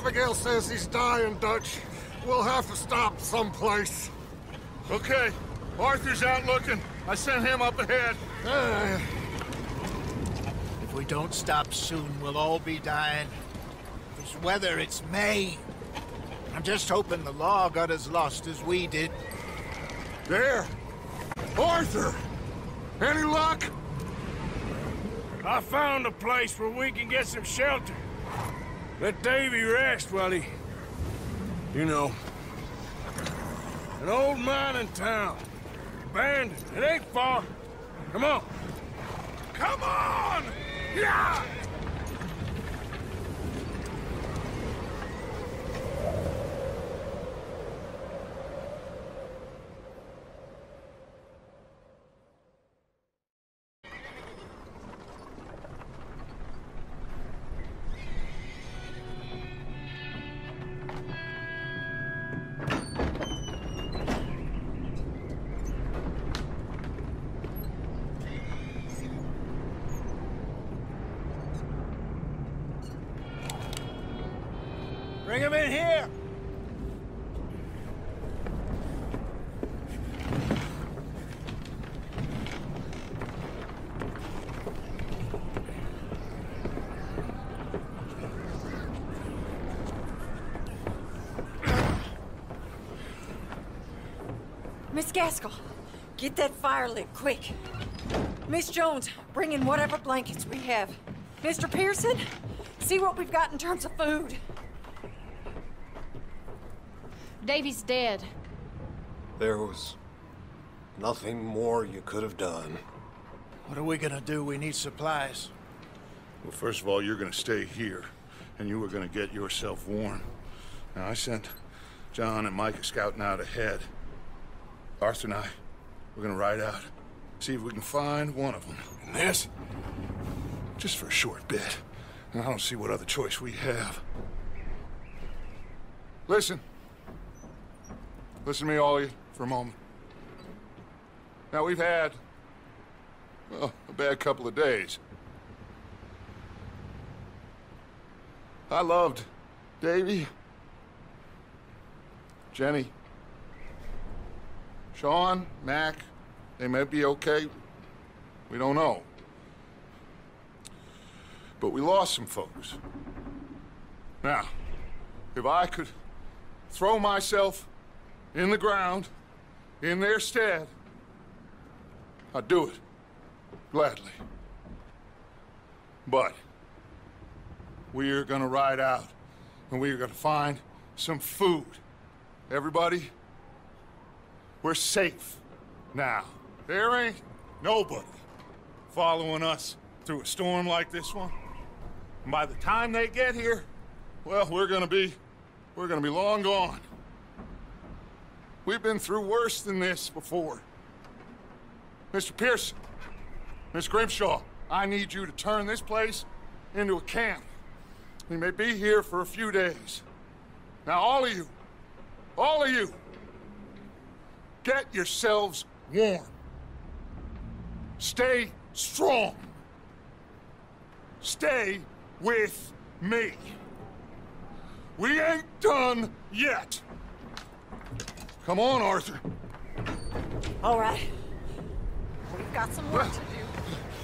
Abigail says he's dying, Dutch. We'll have to stop someplace. Okay. Arthur's out looking. I sent him up ahead. If we don't stop soon, we'll all be dying. This weather, it's May. I'm just hoping the law got as lost as we did. There! Arthur! Any luck? I found a place where we can get some shelter. Let Davy rest while he... You know. An old mining town. Abandoned. It ain't far. Come on. Come on! Yeah! Bring him in here! Miss Gaskell, get that fire lit, quick. Miss Jones, bring in whatever blankets we have. Mr. Pearson, see what we've got in terms of food. Davy's dead. There was nothing more you could have done. What are we gonna do? We need supplies. Well, first of all, you're gonna stay here, and you were gonna get yourself warm. Now, I sent John and Micah scouting out ahead. Arthur and I, we're gonna ride out, see if we can find one of them. And this, just for a short bit. And I don't see what other choice we have. Listen. Listen to me, all of you, for a moment. Now, we've had, well, a bad couple of days. I loved Davy, Jenny, Sean, Mac. They may be okay. We don't know. But we lost some folks. Now, if I could throw myself in the ground, in their stead, I'd do it, gladly. But we are gonna ride out, and we are gonna find some food. Everybody, we're safe now. There ain't nobody following us through a storm like this one. And by the time they get here, well, we're gonna be long gone. We've been through worse than this before. Mr. Pearson, Miss Grimshaw, I need you to turn this place into a camp. We may be here for a few days. Now, all of you, get yourselves warm. Stay strong. Stay with me. We ain't done yet. Come on, Arthur. All right. We've got some work to do.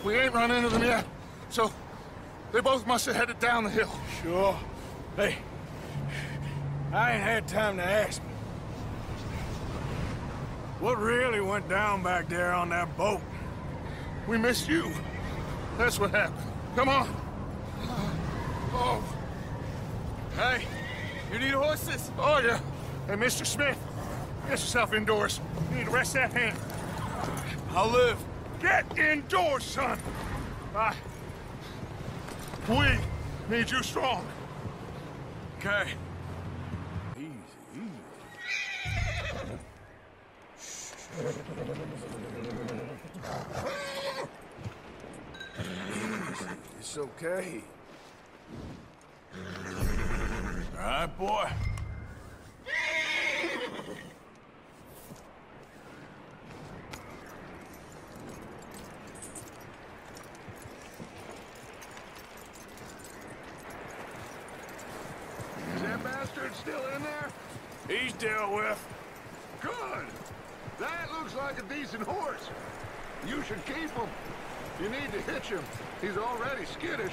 We ain't run into them yet, so they both must have headed down the hill. Sure. Hey, I ain't had time to ask. What really went down back there on that boat? We missed you. That's what happened. Come on. Oh. Hey, you need horses? Oh, yeah. Hey, Mr. Smith, get yourself indoors. You need to rest that hand. I'll live. Get indoors, son. We need you strong. Okay. Easy, It's okay. All right, boy. deal with. Good. That looks like a decent horse. You should keep him. You need to hitch him. He's already skittish.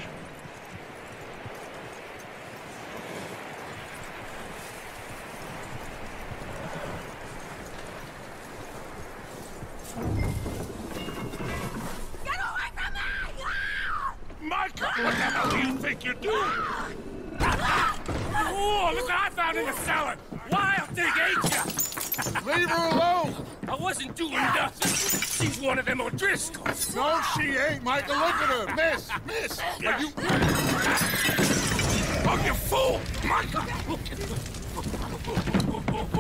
Get away from me! Micah, what the hell do you think you're doing? Oh, look what I found in the cellar! Wild thing, ain't ya? Leave her alone! I wasn't doing nothing. She's one of them O'Driscolls. No, she ain't, Micah. Look at her. Miss, are you... Oh, you fool! Micah!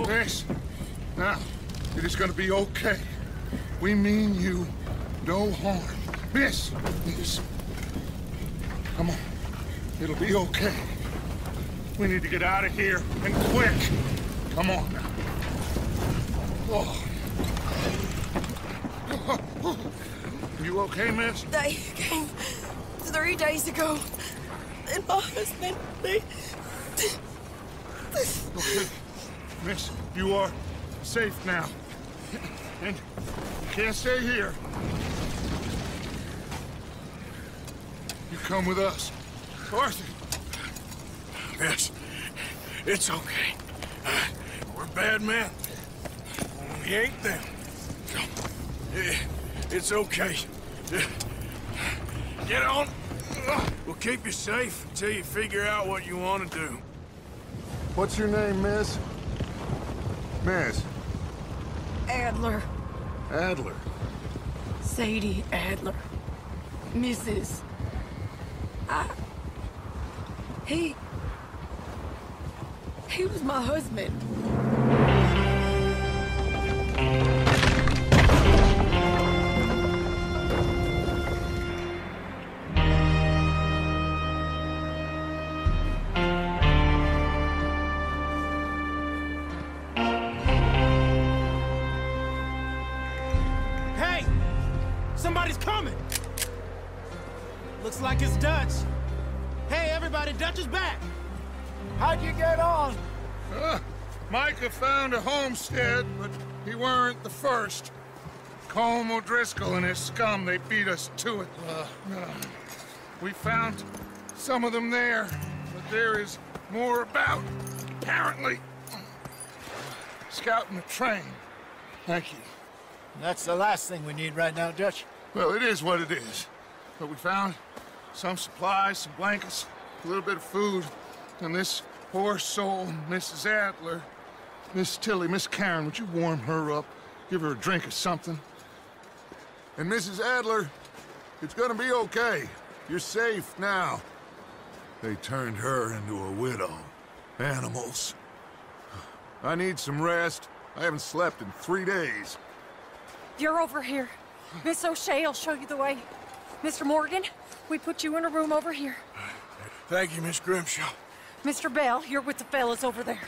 Miss, now, it is gonna be okay. We mean you no harm. Miss. Come on. It'll be okay. We need to get out of here, and quick. Come on now. Oh. You okay, miss? They came 3 days ago. And my husband, they... Okay. Miss, you are safe now. And you can't stay here. You come with us. Arthur. Miss, it's okay. We're bad men. We ain't them. It's okay. Get on. We'll keep you safe until you figure out what you want to do. What's your name, miss? Miss. Adler. Adler. Sadie Adler. Mrs. He was my husband. Hey! Somebody's coming! Looks like it's Dutch. Hey, everybody, Dutch is back! How'd you get on? Micah found a homestead, but he weren't the first. Colm O'Driscoll and his scum, they beat us to it. We found some of them there, but there is more about, apparently. Scouting the train. Thank you. That's the last thing we need right now, Dutch. Well, it is what it is. But we found some supplies, some blankets, a little bit of food, and this poor soul, Mrs. Adler, Miss Tilly, Miss Karen, would you warm her up? Give her a drink or something? And Mrs. Adler, it's gonna be okay. You're safe now. They turned her into a widow. Animals. I need some rest. I haven't slept in 3 days. You're over here. Miss O'Shea will show you the way. Mr. Morgan, we put you in a room over here. Thank you, Miss Grimshaw. Mr. Bell, you're with the fellas over there.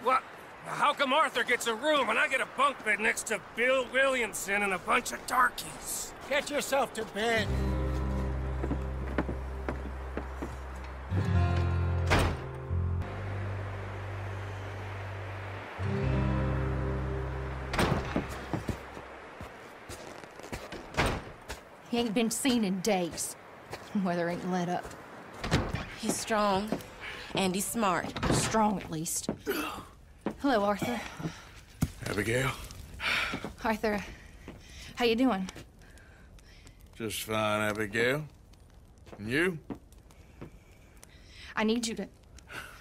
What? How come Arthur gets a room and I get a bunk bed next to Bill Williamson and a bunch of darkies? Get yourself to bed. He ain't been seen in days. Weather ain't let up. He's strong, and he's smart. Strong, at least. Hello, Arthur. Abigail? Arthur, how you doing? Just fine, Abigail. And you? I need you to...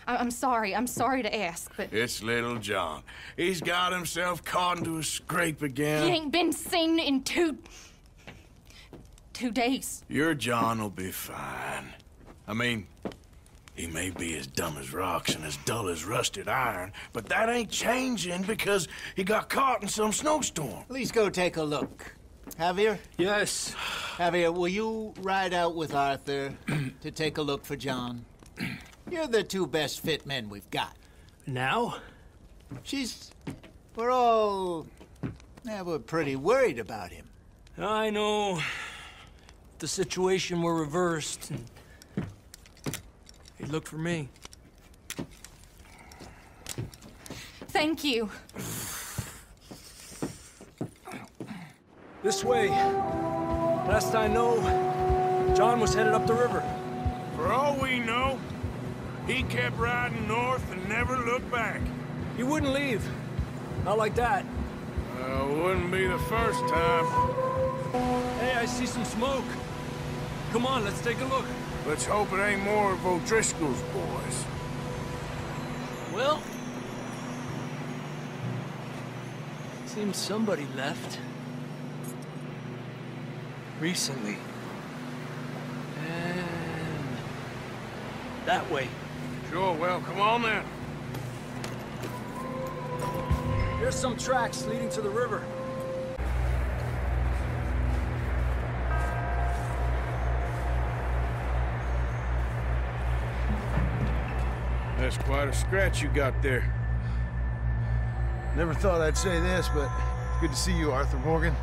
I'm sorry to ask, but... It's little John. He's got himself caught into a scrape again. He ain't been seen in 2 days. Your John will be fine. I mean, he may be as dumb as rocks and as dull as rusted iron, but that ain't changing because he got caught in some snowstorm. Please go take a look. Javier? Yes. Javier, will you ride out with Arthur to take a look for John? You're the 2 best fit men we've got. Now? We're all... we're pretty worried about him. I know. The situation were reversed, and he'd look for me. Thank you. This way. Last I know, John was headed up the river. For all we know, he kept riding north and never looked back. He wouldn't leave. Not like that. Wouldn't be the first time. Hey, I see some smoke. Come on, let's take a look. Let's hope it ain't more of O'Driscoll's boys. Well... seems somebody left. Recently. And... that way. Sure, well, come on then. Here's some tracks leading to the river. That's quite a scratch you got there. Never thought I'd say this, but it's good to see you, Arthur Morgan.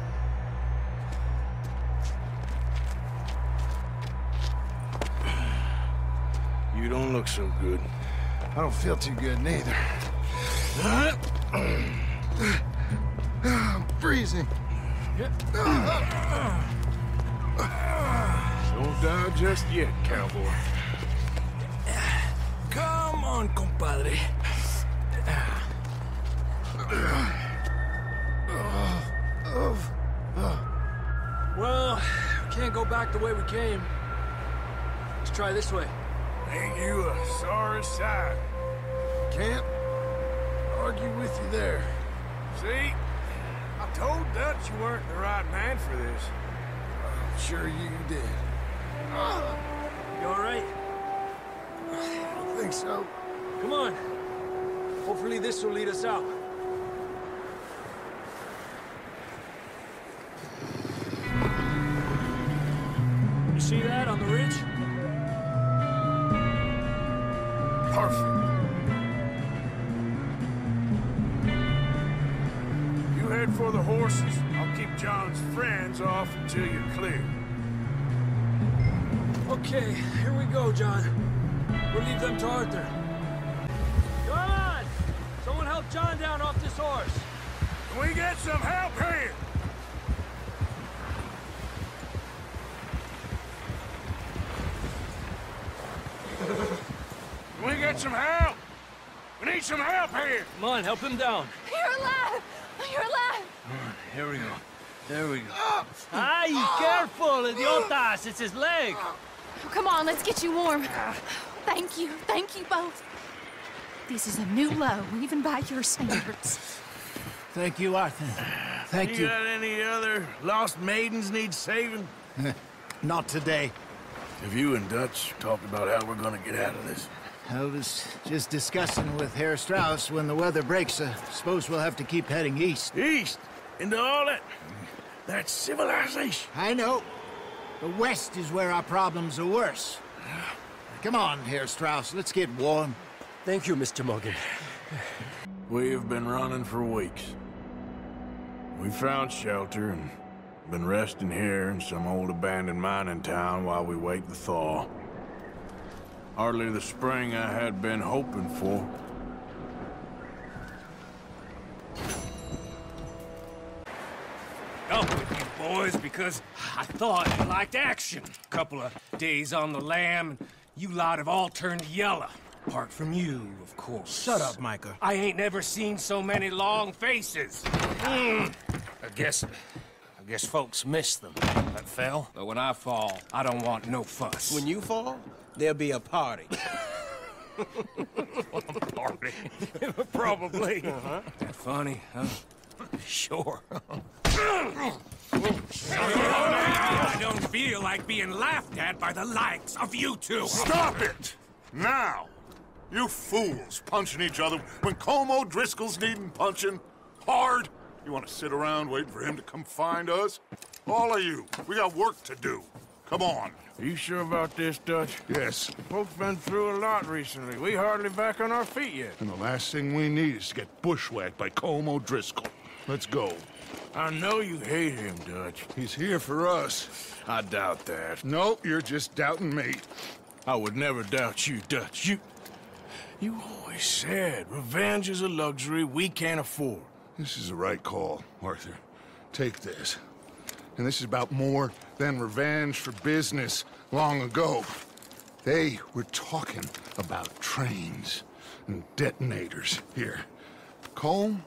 You don't look so good. I don't feel too good, neither. I'm freezing. Don't die just yet, cowboy. Come on, compadre. Well, we can't go back the way we came. Let's try this way. Ain't you a sorry sight? Can't argue with you there. See? I told Dutch you weren't the right man for this. I'm sure you did. You all right? I don't think so. Come on. Hopefully this will lead us out. You see that on the ridge? Perfect. You head for the horses. I'll keep John's friends off until you're clear. Okay, here we go, John. We'll leave them to Arthur. Come on! Someone help John down off this horse. Can we get some help here? Can we get some help? We need some help here! Come on, help him down. You're alive! You're alive! Here we go. There we go. Ay, careful, idiotas! It's his leg! Oh, come on, let's get you warm. Thank you both. This is a new low, even by your standards. Thank you, Arthur. Thank you. You got any other lost maidens need saving? Not today. Have you and Dutch talked about how we're gonna get out of this? I was just discussing with Herr Strauss when the weather breaks. Suppose we'll have to keep heading east. East? Into all that civilization? I know. The west is where our problems are worse. Come on, Herr Strauss, let's get warm. Thank you, Mr. Morgan. We have been running for weeks. We found shelter and been resting here in some old abandoned mining town while we wait the thaw. Hardly the spring I had been hoping for. Up with you boys because I thought you liked action. Couple of days on the lam, and you lot have all turned yellow. Apart from you, of course. Shut up, Micah. I ain't never seen so many long faces. I guess folks miss them. That fell. But when I fall, I don't want no fuss. When you fall, there'll be a party. Party? Probably. That funny, huh? Sure. I don't feel like being laughed at by the likes of you two. Stop it! Now! You fools punching each other when Colm O'Driscoll's needing punching. Hard! You want to sit around waiting for him to come find us? All of you, we got work to do. Come on. Are you sure about this, Dutch? Yes. Folks been through a lot recently. We hardly back on our feet yet. And the last thing we need is to get bushwhacked by Colm O'Driscoll. Let's go. I know you hate him, Dutch. He's here for us. I doubt that. No, you're just doubting me. I would never doubt you, Dutch. You always We said revenge is a luxury we can't afford. This is the right call, Arthur. Take this. And this is about more than revenge for business long ago. They were talking about trains and detonators here. Colm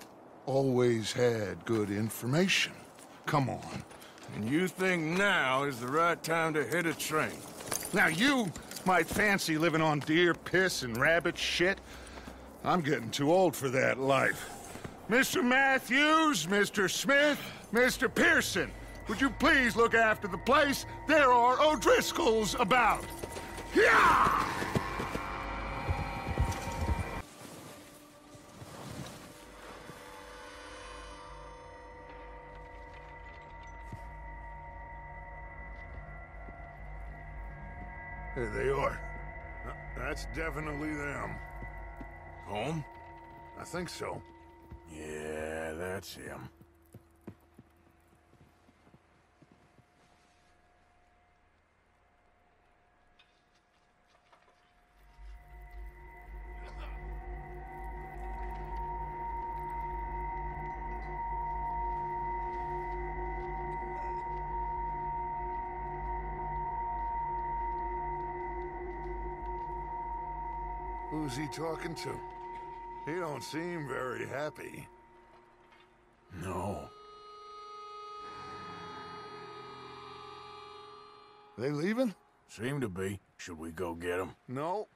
always had good information. Come on. And you think now is the right time to hit a train? Now you might fancy living on deer piss and rabbit shit. I'm getting too old for that life. Mr. Matthews, Mr. Smith, Mr. Pearson, would you please look after the place? There are O'Driscolls about. Yeah! There they are. That's definitely them. Home? I think so. Yeah, that's him. Who's he talking to? He don't seem very happy. No. They leaving? Seem to be. Should we go get them? No.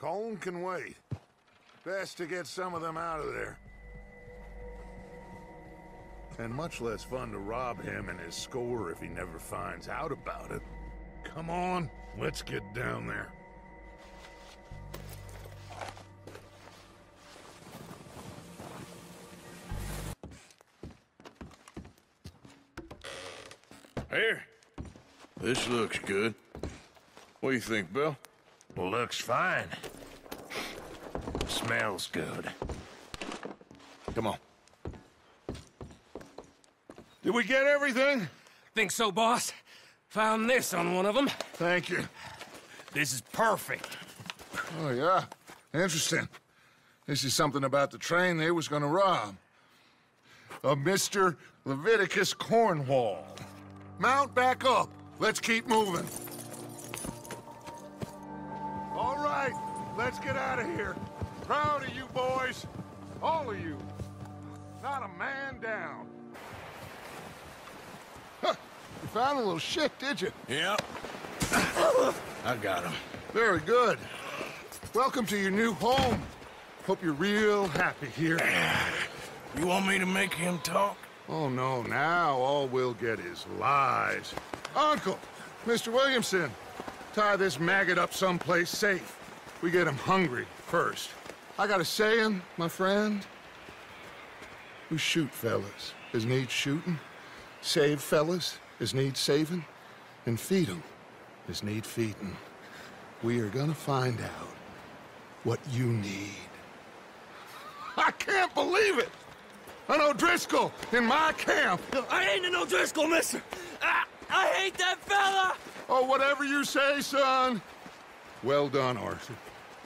Colm can wait. Best to get some of them out of there. And much less fun to rob him and his score if he never finds out about it. Come on, let's get down there. Here. This looks good. What do you think, Bill? Looks fine. Smells good. Come on. Did we get everything? Think so, boss? Found this on one of them. Thank you. This is perfect. Oh, yeah? Interesting. This is something about the train they was gonna rob. A Mr. Leviticus Cornwall. Mount back up. Let's keep moving. All right, let's get out of here. Proud of you boys. All of you. Not a man down. Huh. You found a little shit, did you? Yep. I got him. Very good. Welcome to your new home. Hope you're real happy here. You want me to make him talk? Oh, no, now all we'll get is lies. Uncle, Mr. Williamson, tie this maggot up someplace safe. We get him hungry first. I got a saying, my friend. We shoot fellas as need shooting, save fellas as need saving, and feed 'em as need feeding. We are gonna find out what you need. I can't believe it! An O'Driscoll in my camp! I ain't an O'Driscoll, mister! I hate that fella! Oh, whatever you say, son. Well done, Arthur.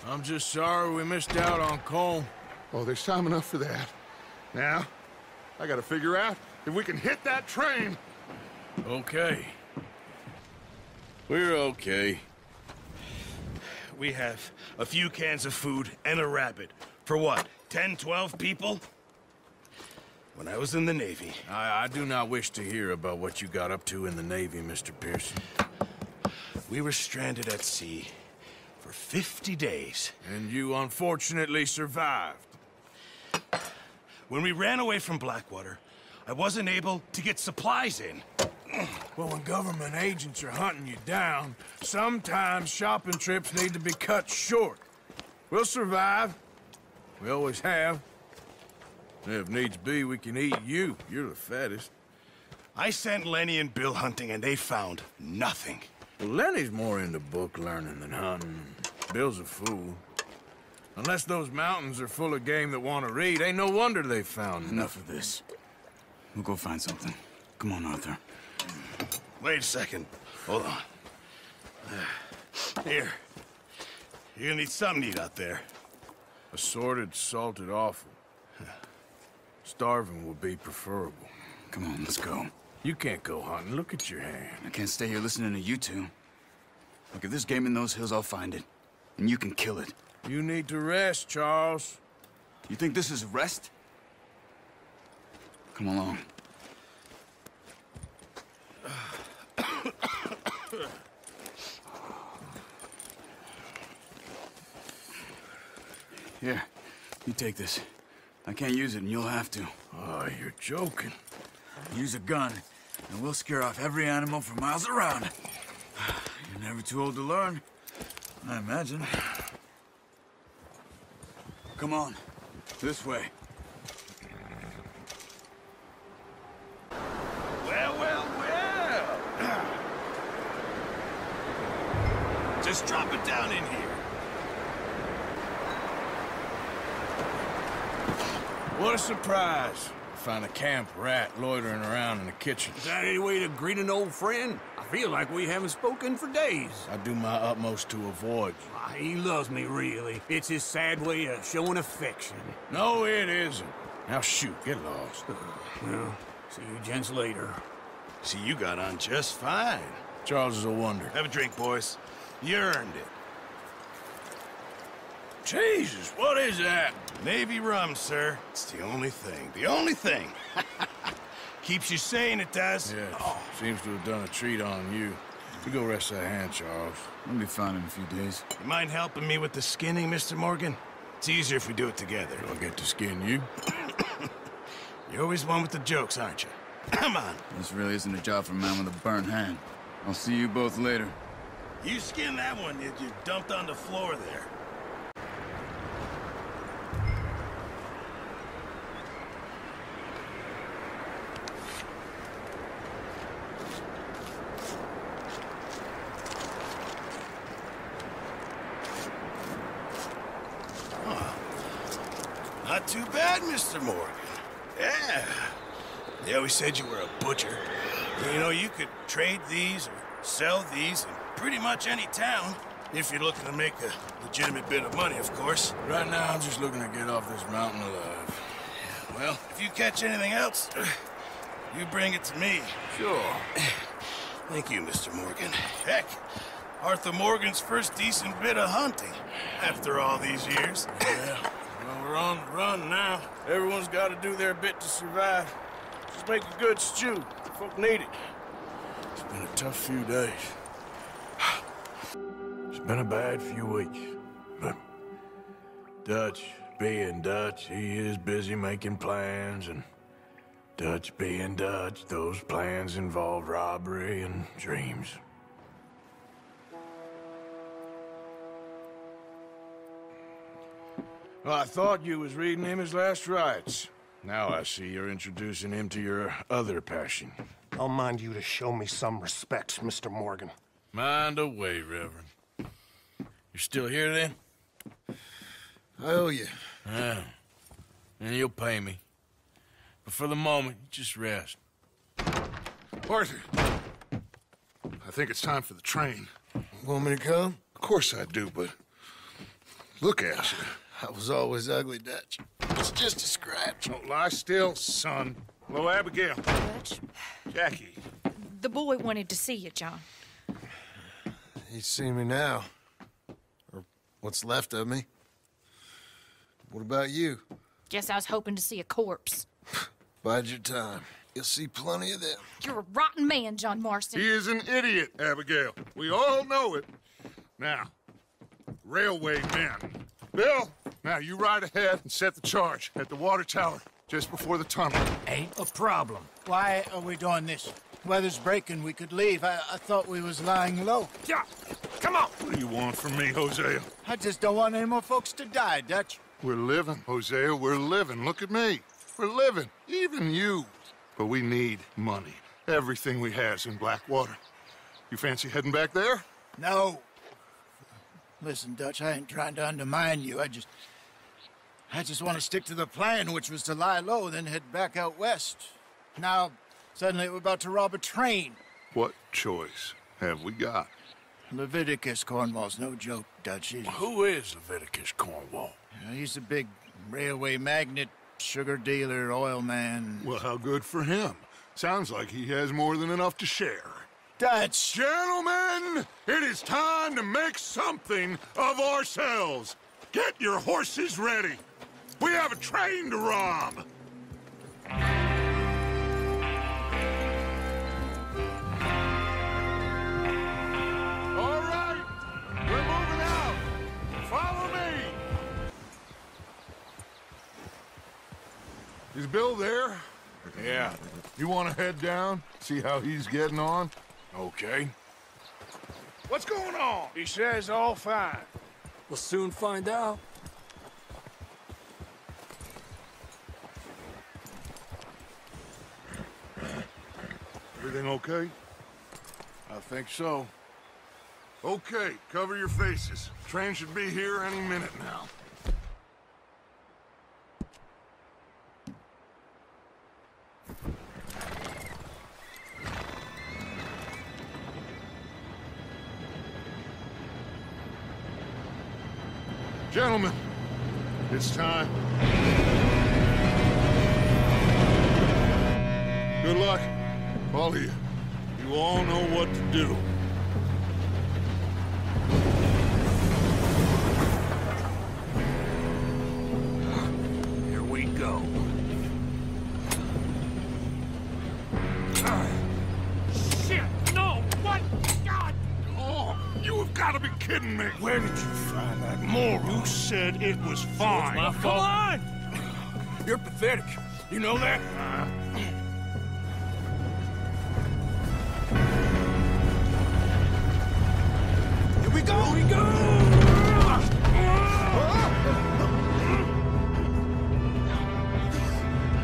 I'm just sorry we missed out on Colm. Oh, there's time enough for that. Now, I gotta figure out if we can hit that train. Okay. We're okay. We have a few cans of food and a rabbit. For what, 10, 12 people? When I was in the Navy... I do not wish to hear about what you got up to in the Navy, Mr. Pearson. We were stranded at sea for 50 days. And you unfortunately survived. When we ran away from Blackwater, I wasn't able to get supplies in. Well, when government agents are hunting you down, sometimes shopping trips need to be cut short. We'll survive. We always have. If needs be, we can eat you. You're the fattest. I sent Lenny and Bill hunting, and they found nothing. Well, Lenny's more into book learning than hunting. Bill's a fool. Unless those mountains are full of game that want to read, ain't no wonder they found Enough of this. We'll go find something. Come on, Arthur. Wait a second. Hold on. Here. You're gonna need something to eat out there. Assorted, salted offal. Starving would be preferable. Come on, let's go. You can't go hunting. Look at your hand. I can't stay here listening to you two. Look, if there's game in those hills, I'll find it. And you can kill it. You need to rest, Charles. You think this is rest? Come along. Here, you take this. I can't use it, and you'll have to. Oh, you're joking. Use a gun, and we'll scare off every animal for miles around. You're never too old to learn, I imagine. Come on, this way. Well, well, well. Just drop it down in here. What a surprise. Found a camp rat loitering around in the kitchen. Is that any way to greet an old friend? I feel like we haven't spoken for days. I do my utmost to avoid you. He loves me, really. It's his sad way of showing affection. No, it isn't. Now shoot, get lost. Well, see you gents later. See, you got on just fine. Charles is a wonder. Have a drink, boys. You earned it. Jesus, what is that? Navy rum, sir. It's the only thing. The only thing. Keeps you sane, it does. Yes. Oh. Seems to have done a treat on you. You go rest that hand, Charles. I'll be fine in a few days. You mind helping me with the skinning, Mr. Morgan? It's easier if we do it together. Do I get to skin you? You're always one with the jokes, aren't you? Come on. This really isn't a job for a man with a burnt hand. I'll see you both later. You skinned that one you dumped on the floor there. Not too bad, Mr. Morgan. Yeah. They always said you were a butcher. You know, you could trade these or sell these in pretty much any town, if you're looking to make a legitimate bit of money, of course. Right now, I'm just looking to get off this mountain alive. Well, if you catch anything else, you bring it to me. Sure. Thank you, Mr. Morgan. Heck, Arthur Morgan's first decent bit of hunting after all these years. Yeah. Well, we're on the run now. Everyone's got to do their bit to survive. Just make a good stew. Folk need it. It's been a tough few days. It's been a bad few weeks. But Dutch being Dutch, he is busy making plans, and Dutch being Dutch, those plans involve robbery and dreams. Well, I thought you was reading him his last rites. Now I see you're introducing him to your other passion. I'll mind you to show me some respect, Mr. Morgan. Mind away, Reverend. You're still here, then? I owe you. Yeah. And you'll pay me. But for the moment, just rest. Arthur, I think it's time for the train. Want me to come? Of course I do, but look at you. I was always ugly, Dutch. It's just a scratch. Don't lie still, son. Hello, Abigail. Dutch, Jackie. the boy wanted to see you, John. He's seen me now. Or what's left of me. What about you? Guess I was hoping to see a corpse. Bide your time. You'll see plenty of them. You're a rotten man, John Marston. He is an idiot, Abigail. We all know it. Now, railway men. Bill, now you ride ahead and set the charge at the water tower just before the tunnel. Ain't a problem. Why are we doing this? Weather's breaking. We could leave. I thought we was lying low. Yeah, come on. What do you want from me, Hosea? I just don't want any more folks to die, Dutch. We're living, Hosea. We're living. Look at me. We're living. Even you. But we need money. Everything we has in Blackwater. You fancy heading back there? No. Listen, Dutch, I ain't trying to undermine you. I just want to stick to the plan, which was to lie low, then head back out west. Now, suddenly we're about to rob a train. What choice have we got? Leviticus Cornwall's no joke, Dutch. Who is Leviticus Cornwall? He's a big railway magnate, sugar dealer, oil man. Well, how good for him. Sounds like he has more than enough to share. Dutch! Gentlemen, it is time to make something of ourselves. Get your horses ready. We have a train to rob. All right, we're moving out. Follow me. Is Bill there? Yeah. You want to head down, see how he's getting on? Okay. What's going on? He says all fine. We'll soon find out. Everything okay? I think so. Okay, cover your faces. Train should be here any minute now. Gentlemen, it's time. Good luck, all of you. You all know what to do. Here we go. Shit! No! What? God! Oh, you have got to be kidding me! Where did you find that moron? You said it was fine. My fault. Come on! You're pathetic. You know that? Here we go! Here we go!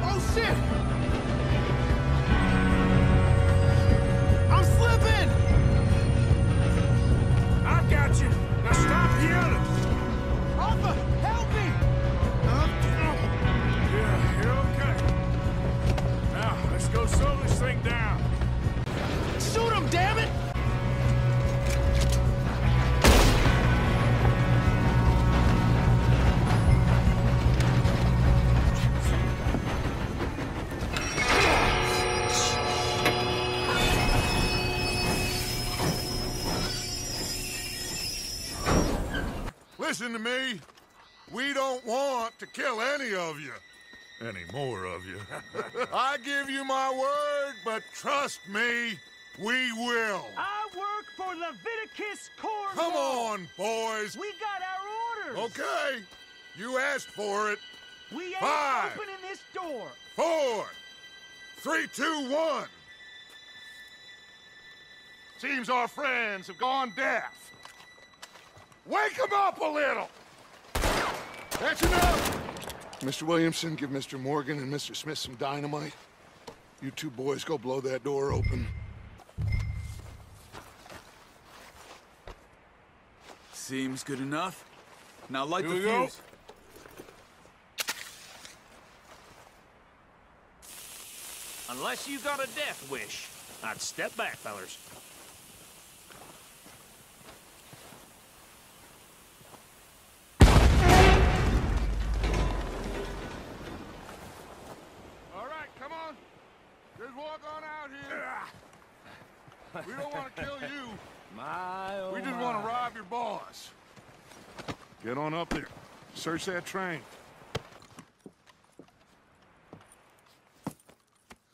Oh, shit! I'm slipping! I got you. Now stop yelling. Arthur, help me! Yeah, you're okay. Now, let's go slow this thing down. Shoot him, damn it! Listen to me. We don't want to kill any of you. Any more of you. I give you my word, but trust me, we will. I work for Leviticus Cornwall. Come on, boys. We got our orders. Okay. You asked for it. We ain't 5, opening this door. 4, 3, 2, 1. Seems our friends have gone deaf. Wake them up a little! That's enough! Mr. Williamson, give Mr. Morgan and Mr. Smith some dynamite. You two boys go blow that door open. Seems good enough. Now light Here the we go. fuse. Unless you got a death wish, I'd step back, fellers. All right, come on. Just walk on out here. We don't want to kill you. We just want to rob your boss. Get on up there. Search that train.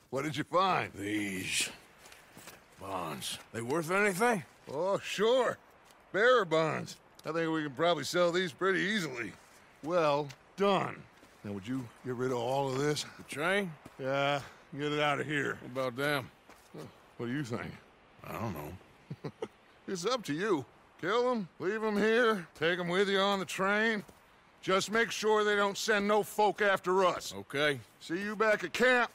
What did you find? These bonds. They worth anything? Oh, sure. Bearer bonds. I think we can probably sell these pretty easily. Well done. Now, would you get rid of all of this? The train? Yeah, get it out of here. What about them? What do you think? I don't know. It's up to you. Kill them, leave them here, take them with you on the train. Just make sure they don't send no folk after us. Okay. See you back at camp.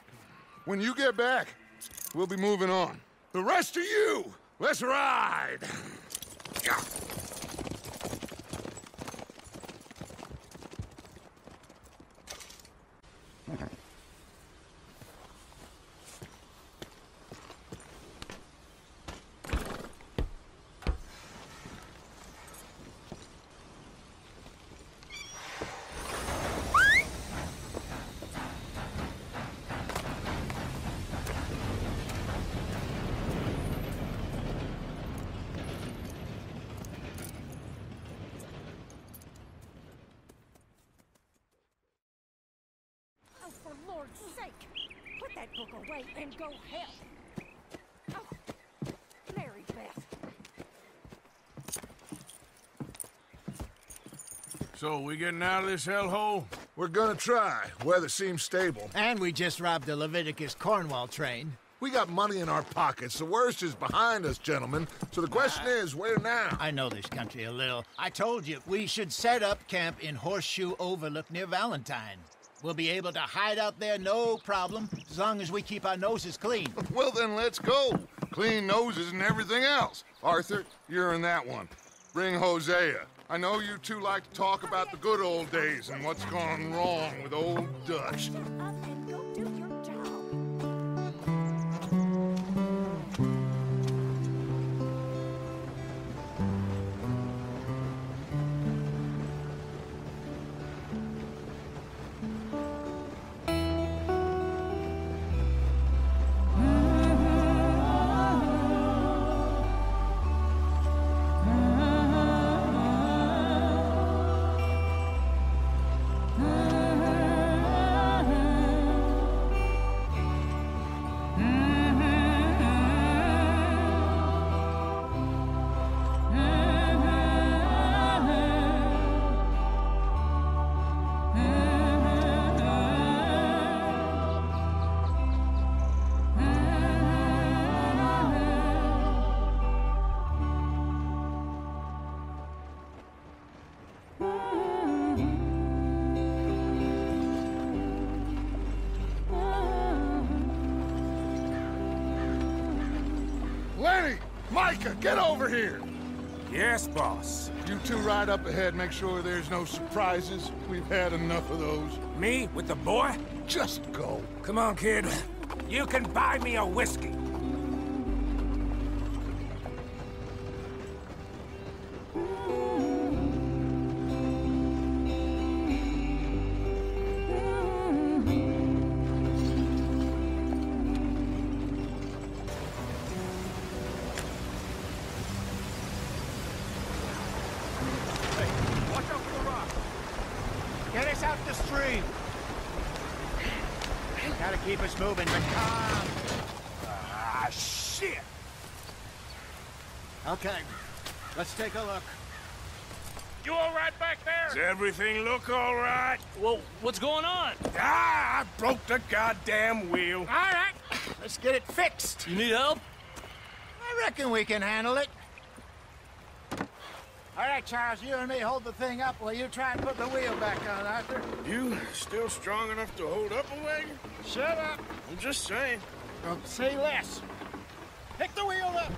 When you get back, we'll be moving on. The rest of you, let's ride! away and go help. Oh, Mary Beth. So, we getting out of this hellhole? We're gonna try. Weather seems stable. And we just robbed the Leviticus Cornwall train. We got money in our pockets. The worst is behind us, gentlemen. So the question is, where now? I know this country a little. I told you, we should set up camp in Horseshoe Overlook near Valentine. We'll be able to hide out there, no problem, as long as we keep our noses clean. Well, then let's go. Clean noses and everything else. Arthur, you're in that one. Bring Hosea. I know you two like to talk about the good old days and what's gone wrong with old Dutch. Micah, get over here! Yes, boss. You two ride up ahead, make sure there's no surprises. We've had enough of those. Me? With the boy? Just go. Come on, kid. You can buy me a whiskey. Get us out the stream. Gotta keep us moving, but calm. Ah, shit! Okay, let's take a look. You all right back there? Does everything look all right? Well, what's going on? Ah, I broke the goddamn wheel. All right, let's get it fixed. You need help? I reckon we can handle it. All right, Charles, you and me hold the thing up while you try and put the wheel back on, Arthur. You still strong enough to hold up a wagon? Shut up. I'm just saying. Don't say less. Pick the wheel up.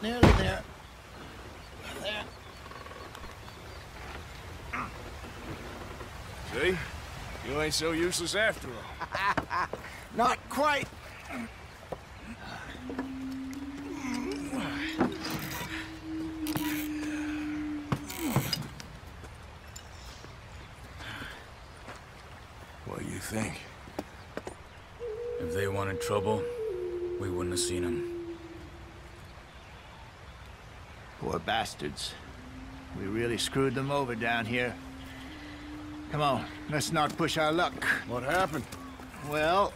Nearly there. There. See? You ain't so useless after all. Not quite. What do you think? If they wanted trouble, we wouldn't have seen them. Poor bastards. We really screwed them over down here. Come on, let's not push our luck. What happened? Well,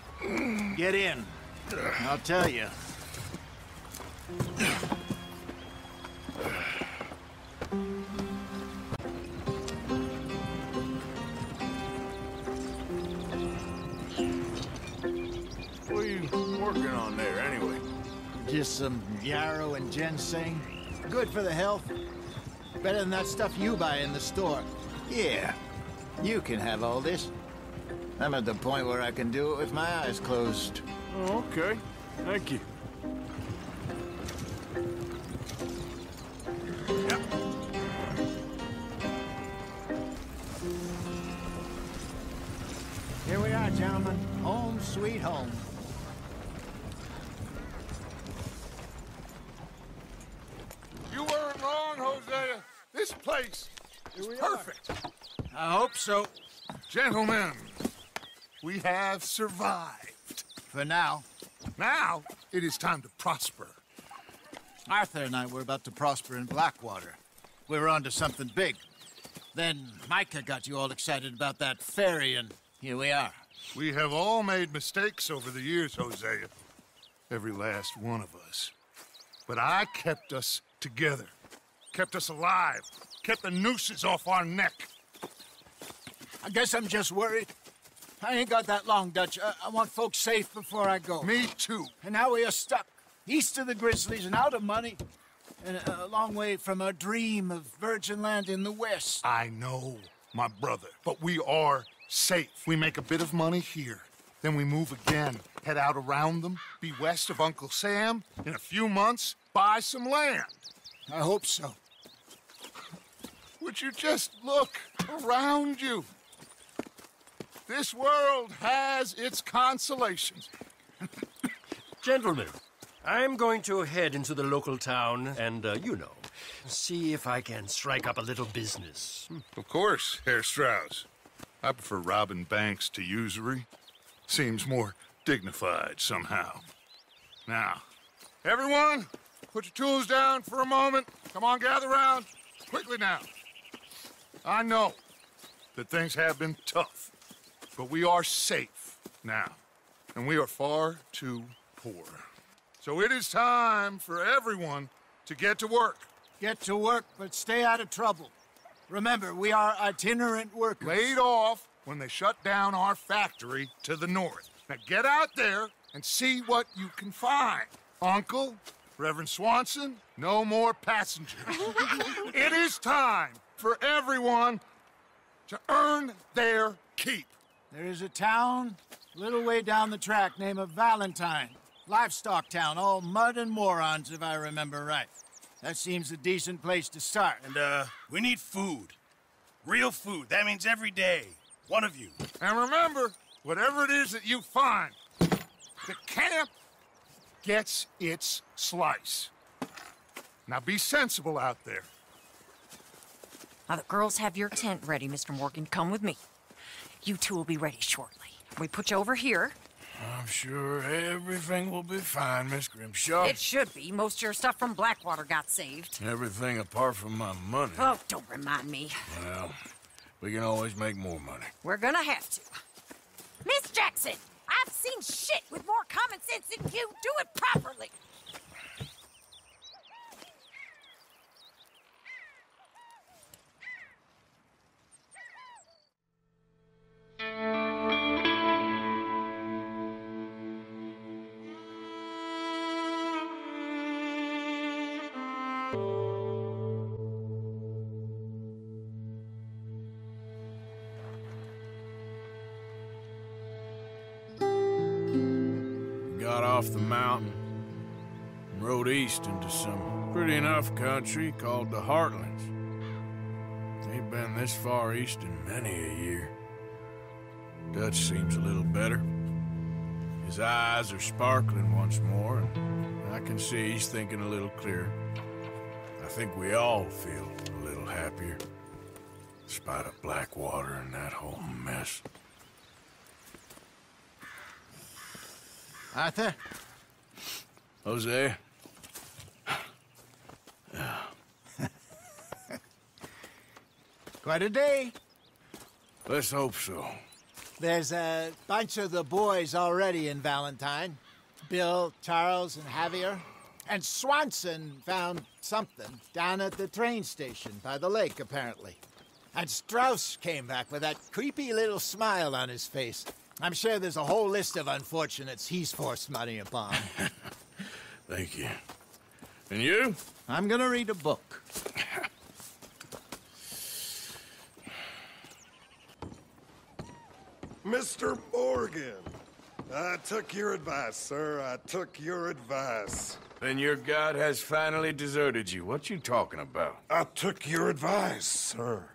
get in. I'll tell you. What are you working on there, anyway? Just some yarrow and ginseng. Good for the health. Better than that stuff you buy in the store. Yeah, you can have all this. I'm at the point where I can do it with my eyes closed. Oh, okay. Thank you. Yep. Here we are, gentlemen. Home sweet home. You weren't wrong, Hosea. This place is perfect. I hope so. Gentlemen, we have survived. For now. Now, it is time to prosper. Arthur and I were about to prosper in Blackwater. we were onto something big. Then Micah got you all excited about that ferry, and here we are. We have all made mistakes over the years, Hosea. Every last one of us. But I kept us together. Kept us alive. Kept the nooses off our neck. I guess I'm just worried. I ain't got that long, Dutch. I want folks safe before I go. Me too. And now we are stuck, east of the Grizzlies and out of money, and a long way from our dream of virgin land in the west. I know, my brother, but we are safe. We make a bit of money here, then we move again, head out around them, be west of Uncle Sam, in a few months, buy some land. I hope so. Would you just look around you? This world has its consolations. Gentlemen, I'm going to head into the local town and, see if I can strike up a little business. Of course, Herr Strauss. I prefer robbing banks to usury. Seems more dignified somehow. Now, everyone, put your tools down for a moment. Come on, gather round. Quickly now. I know that things have been tough, but we are safe now, and we are far too poor. So it is time for everyone to get to work. Get to work, but stay out of trouble. Remember, we are itinerant workers. Laid off when they shut down our factory to the north. Now get out there and see what you can find. Uncle, Reverend Swanson, no more passengers. It is time for everyone to earn their keep. There is a town a little way down the track named Valentine. Livestock town, all mud and morons, if I remember right. That seems a decent place to start. And, we need food. Real food. That means every day. One of you. And remember, whatever it is that you find, the camp gets its slice. Now be sensible out there. Now, the girls have your tent ready, Mr. Morgan. Come with me. You two will be ready shortly. We put you over here. I'm sure everything will be fine, Miss Grimshaw. It should be. Most of your stuff from Blackwater got saved. Everything apart from my money. Oh, don't remind me. Well, we can always make more money. We're gonna have to. Miss Jackson, I've seen shit with more common sense than you. Do it properly. Got off the mountain and rode east into some pretty enough country called the Heartlands. Ain't been this far east in many a year. Dutch seems a little better. His eyes are sparkling once more, and I can see he's thinking a little clearer. I think we all feel a little happier, in spite of Blackwater and that whole mess. Arthur? Hosea? Quite a day. Let's hope so. There's a bunch of the boys already in Valentine. Bill, Charles, and Javier. And Swanson found something down at the train station by the lake, apparently. And Strauss came back with that creepy little smile on his face. I'm sure there's a whole list of unfortunates he's forced money upon. Thank you. And you? I'm gonna read a book. Mr. Morgan, I took your advice, sir. I took your advice. Then your god has finally deserted you. What you talking about? I took your advice, sir.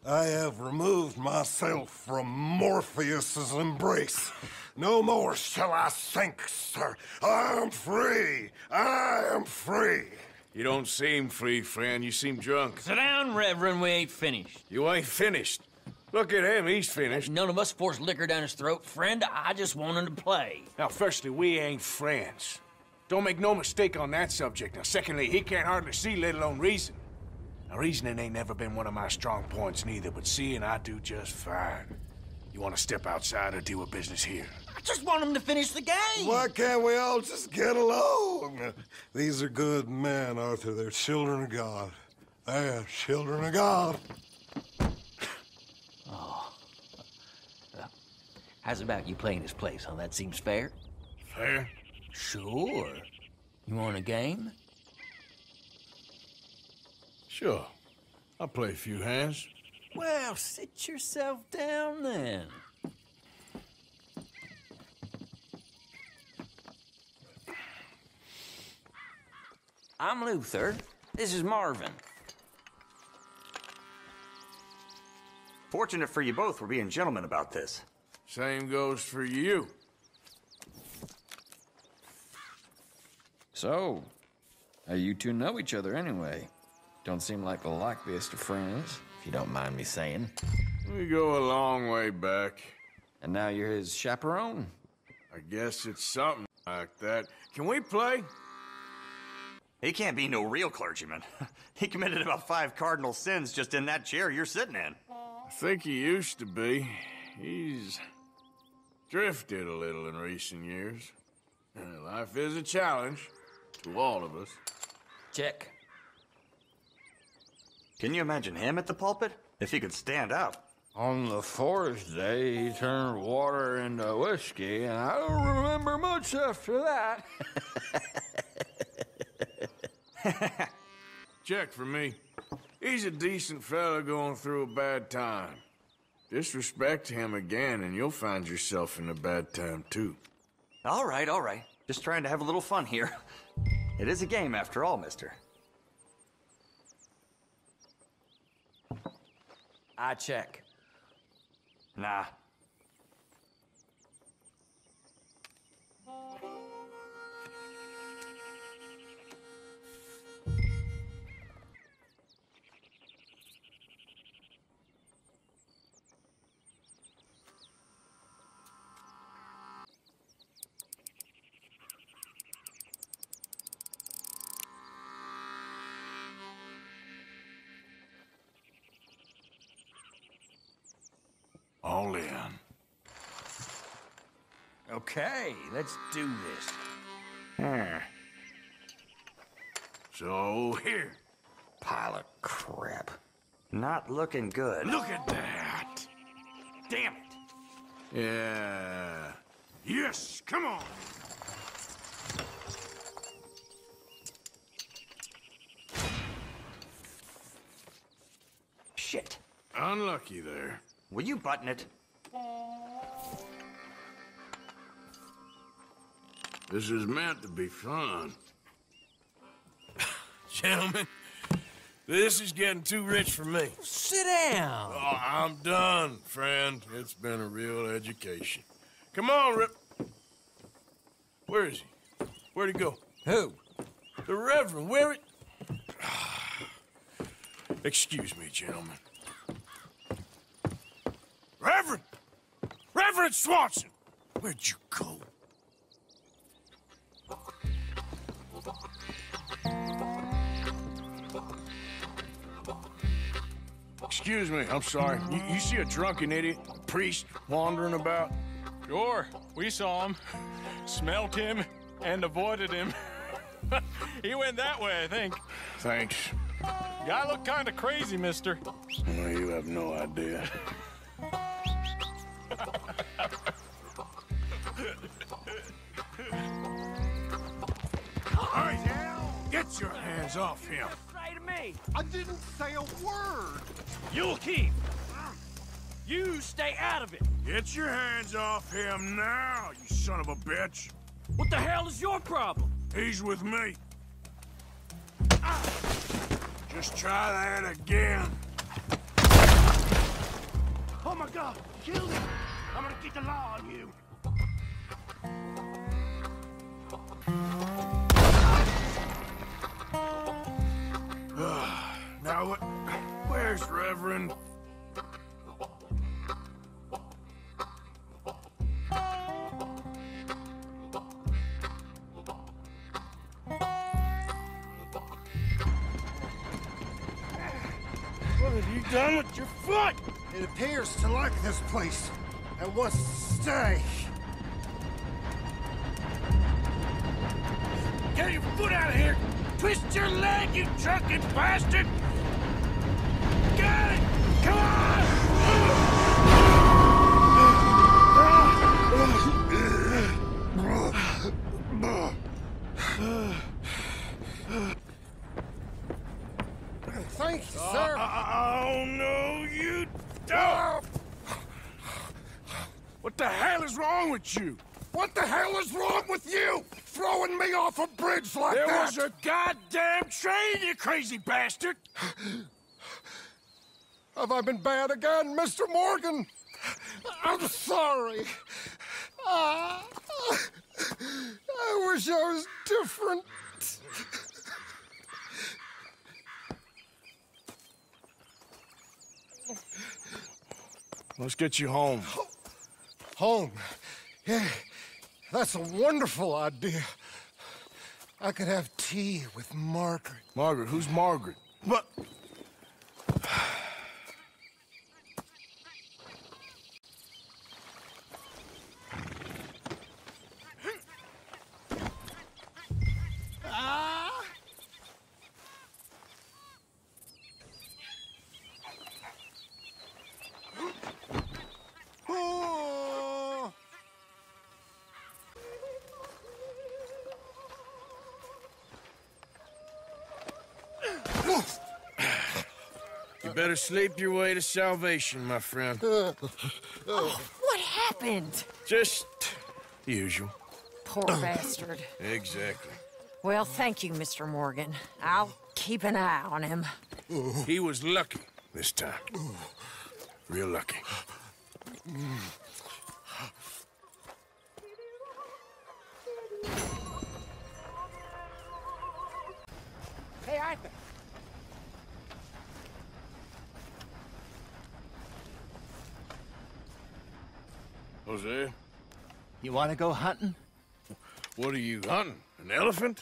I have removed myself from Morpheus's embrace. No more shall I sink, sir. I am free. I am free. You don't seem free, friend. You seem drunk. Sit down, Reverend. We ain't finished. You ain't finished. Look at him. He's finished. None of us forced liquor down his throat. Friend, I just wanted to play. Now, firstly, we ain't friends. Don't make no mistake on that subject. Now, secondly, he can't hardly see, let alone reason. Now, reasoning ain't never been one of my strong points neither, but seeing I do just fine. You want to step outside or deal with business here? I just want him to finish the game. Why can't we all just get along? These are good men, Arthur. They're children of God. They're children of God. Oh. How's about you playing his place, huh? That seems fair. Fair? Sure. You want a game? Sure. I'll play a few hands. Well, sit yourself down then. I'm Luther. This is Marvin. Fortunate for you both we're being gentlemen about this. Same goes for you. So, how you two know each other anyway? Don't seem like the likeliest of friends, if you don't mind me saying. We go a long way back. And now you're his chaperone? I guess it's something like that. Can we play? He can't be no real clergyman. He committed about 5 cardinal sins just in that chair you're sitting in. I think he used to be. He's drifted a little in recent years. Life is a challenge to all of us. Check. Can you imagine him at the pulpit? If he could stand up. On the 4th day, he turned water into whiskey, and I don't remember much after that. Check for me. He's a decent fella going through a bad time. Disrespect him again, and you'll find yourself in a bad time, too. All right, all right. Just trying to have a little fun here. It is a game, after all, mister. I check. Nah. All in. Okay, let's do this. So, here. Pile of crap. Not looking good. Look at that! Damn it! Yeah. Yes, come on! Shit. Unlucky there. Will you button it? This is meant to be fun. Gentlemen, this is getting too rich for me. Sit down. Oh, I'm done, friend. It's been a real education. Come on, Rip. Where is he? Where'd he go? Who? The Reverend. Where it? Excuse me, gentlemen. Reverend! Reverend Swanson! Where'd you go? Excuse me, I'm sorry. You see a drunken idiot, a priest, wandering about? Sure, we saw him, smelt him, and avoided him. He went that way, I think. Thanks. Guy looked kind of crazy, mister. Well, you have no idea. All right, get your hands off him. Say to me. I didn't say a word. You'll keep. You stay out of it. Get your hands off him now, you son of a bitch. What the hell is your problem? He's with me. Just try that again. Oh my God, kill him. I'm gonna get the law on you. Now what? Where's Reverend? What have you done with your foot? It appears to like this place and wants to stay. Get your foot out of here! Twist your leg, you drunken bastard! Got it! Come on! Thank you, sir. Oh, no, you don't! What the hell is wrong with you? What the hell is wrong with you? Throwing me off a bridge like There that? was a goddamn train, you crazy bastard! Have I been bad again, Mr. Morgan? I'm sorry. I wish I was different. Let's get you home. Home? Yeah, that's a wonderful idea. I could have tea with Margaret. Margaret? Who's Margaret? What? You better sleep your way to salvation, my friend. What happened? Just the usual. Poor bastard. Exactly. Well, thank you, Mr. Morgan. I'll keep an eye on him. He was lucky this time. Real lucky. Hey, Arthur. Hosea? You want to go hunting? What are you hunting? An elephant?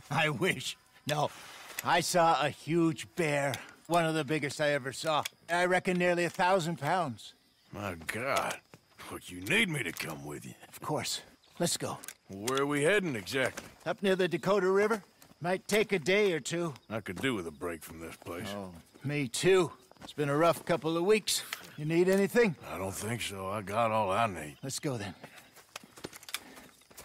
I wish. No. I saw a huge bear. One of the biggest I ever saw. I reckon nearly 1,000 pounds. My God. But you need me to come with you. Of course. Let's go. Where are we heading exactly? Up near the Dakota River. Might take a day or two. I could do with a break from this place. Oh, me too. It's been a rough couple of weeks. You need anything? I don't think so. I got all I need. Let's go then.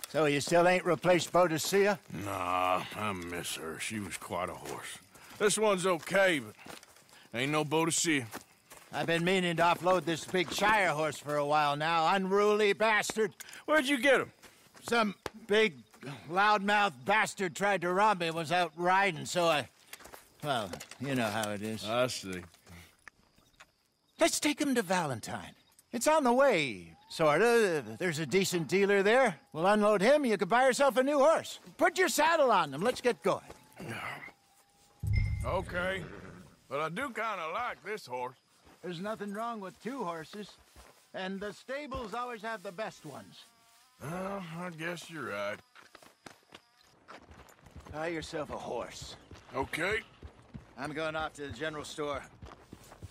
So you still ain't replaced Hosea? Nah, I miss her. She was quite a horse. This one's okay, but ain't no Hosea. I've been meaning to offload this big Shire horse for a while now. Unruly bastard. Where'd you get him? Some big, loudmouth bastard tried to rob me and was out riding, so I... Well, you know how it is. I see. Let's take him to Valentine. It's on the way, sorta. There's a decent dealer there. We'll unload him, you can buy yourself a new horse. Put your saddle on them, let's get going. Okay, but I do kind of like this horse. There's nothing wrong with two horses, and the stables always have the best ones. Well, I guess you're right. Buy yourself a horse. Okay. I'm going off to the general store.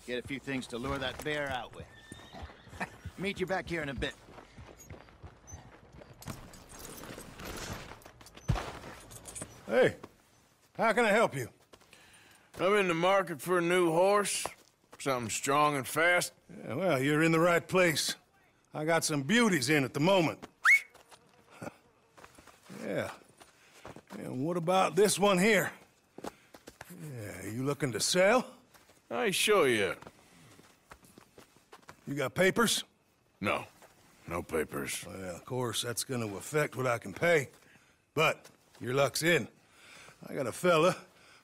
Get a few things to lure that bear out with. Meet you back here in a bit. Hey, how can I help you? I'm in the market for a new horse. Something strong and fast. Yeah, well, you're in the right place. I got some beauties in at the moment. Yeah. And what about this one here? Yeah, you looking to sell? I ain't sure yet. You got papers? No. No papers. Well, of course, that's gonna affect what I can pay. But your luck's in. I got a fella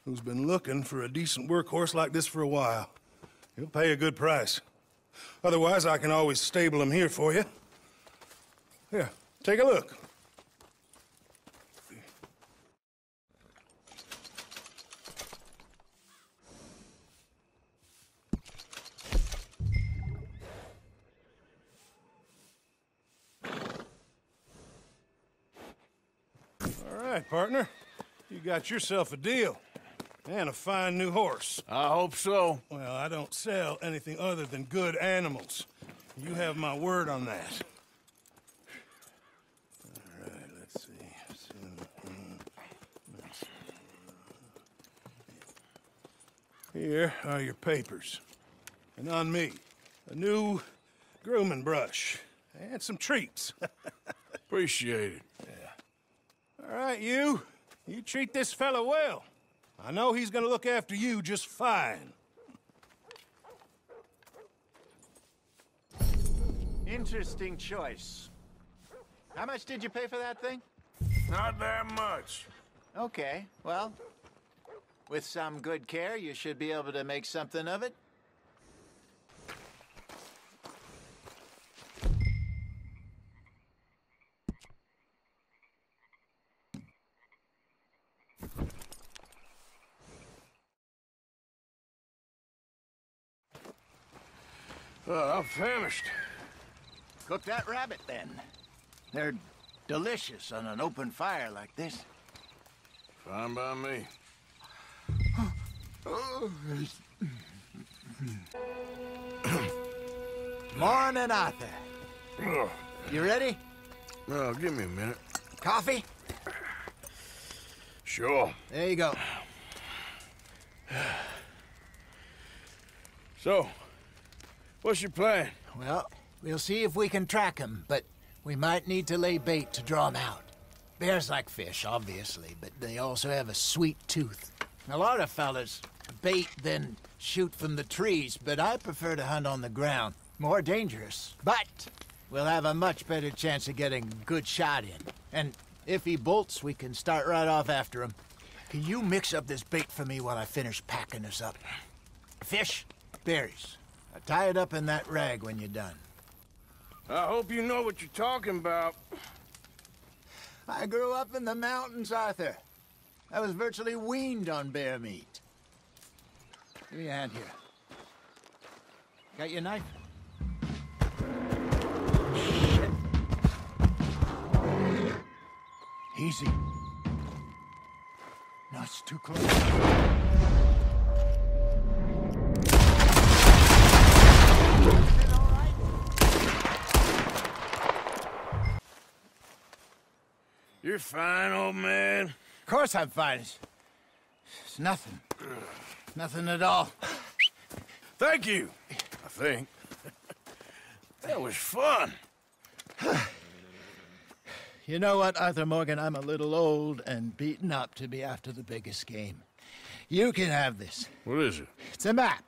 who's been looking for a decent workhorse like this for a while. He'll pay a good price. Otherwise, I can always stable him here for you. Here, take a look. All right, partner. You got yourself a deal. And a fine new horse. I hope so. Well, I don't sell anything other than good animals. You have my word on that. All right, let's see. Here are your papers. And on me, a new grooming brush and some treats. Appreciate it. Yeah. All right, you treat this fella well. I know he's gonna look after you just fine. Interesting choice. How much did you pay for that thing? Not that much. Okay, well, with some good care, you should be able to make something of it. I'm famished. Cook that rabbit, then. They're delicious on an open fire like this. Fine by me. Morning, Arthur. You ready? Well, give me a minute. Coffee? Sure. There you go. So, what's your plan? Well, we'll see if we can track him, but we might need to lay bait to draw him out. Bears like fish, obviously, but they also have a sweet tooth. A lot of fellas bait, then shoot from the trees, but I prefer to hunt on the ground. More dangerous, but we'll have a much better chance of getting a good shot in. And if he bolts, we can start right off after him. Can you mix up this bait for me while I finish packing this up? Fish, berries. Tie it up in that rag when you're done. I hope you know what you're talking about. I grew up in the mountains, Arthur. I was virtually weaned on bear meat. Give me a hand here. Got your knife? Shit. Easy. No, it's too close. You're fine, old man. Of course I'm fine. It's nothing. Nothing at all. Thank you, I think. That was fun. You know what, Arthur Morgan? I'm a little old and beaten up to be after the biggest game. You can have this. What is it? It's a map.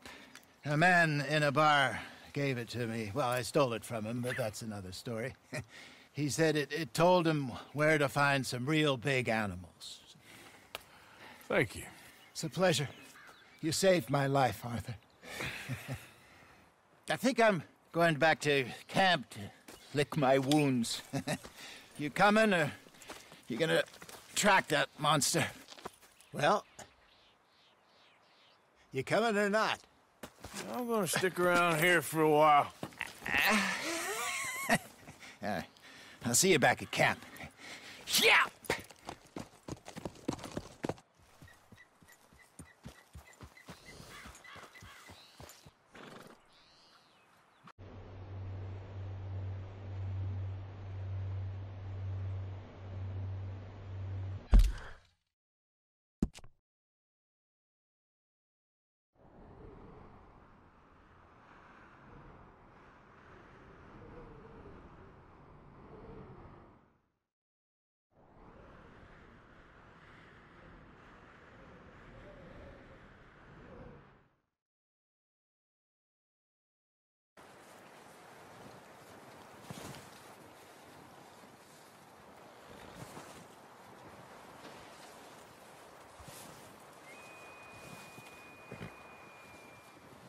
A man in a bar gave it to me. Well, I stole it from him, but that's another story. He said it told him where to find some real big animals. Thank you. It's a pleasure. You saved my life, Arthur. I think I'm going back to camp to lick my wounds. You coming, or you gonna track that monster? Well, you coming or not? I'm gonna stick around here for a while. I'll see you back at camp. Yeah!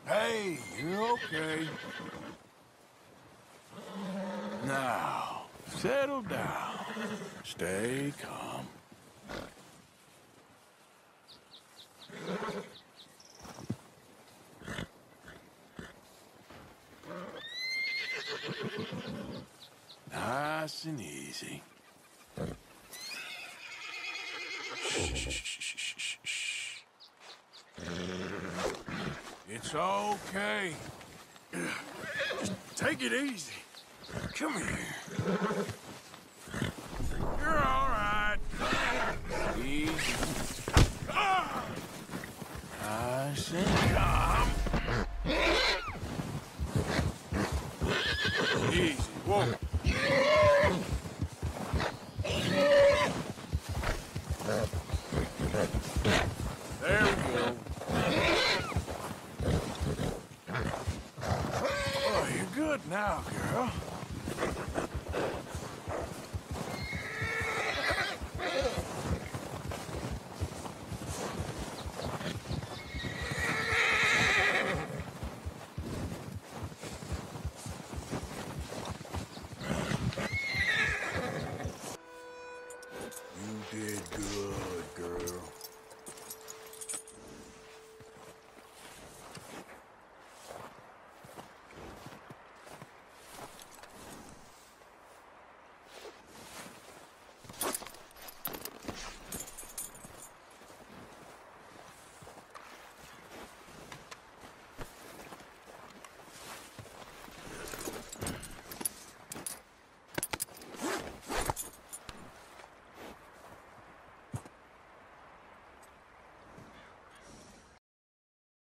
Hey, you're okay. Now, settle down. Stay calm. Nice and easy. Shh, shh, shh, shh, shh, shh. It's okay. Just take it easy. Come here. You're all right. Easy. Nice and calm. Easy. Whoa. There we go. Oh, you're good now, girl.